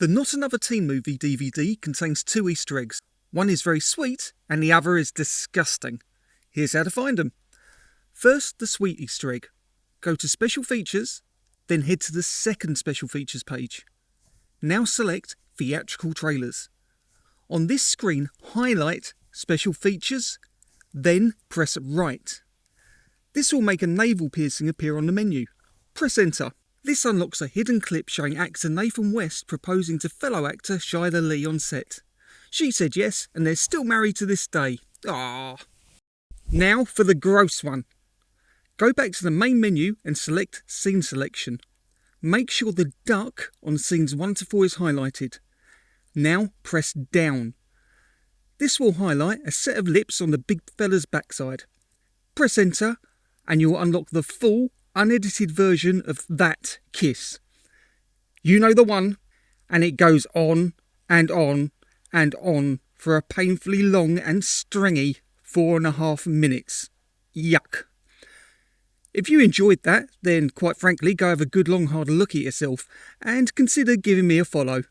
The Not Another Teen Movie DVD contains 2 Easter eggs. One is very sweet and the other is disgusting. Here's how to find them. First, the sweet Easter egg. Go to Special Features, then head to the second Special Features page. Now select Theatrical Trailers. On this screen, highlight Special Features, then press Right. This will make a navel piercing appear on the menu. Press Enter. This unlocks a hidden clip showing actor Nathan West proposing to fellow actor Shia Lee on set. She said yes, and they're still married to this day. Ah. Now for the gross one. Go back to the main menu and select Scene Selection. Make sure the duck on scenes 1 to 4 is highlighted. Now press down. This will highlight a set of lips on the big fella's backside. Press Enter and you'll unlock the full, unedited version of that kiss. You know the one, and it goes on and on and on for a painfully long and stringy 4.5 minutes. Yuck. If you enjoyed that, then quite frankly go have a good long hard look at yourself and consider giving me a follow.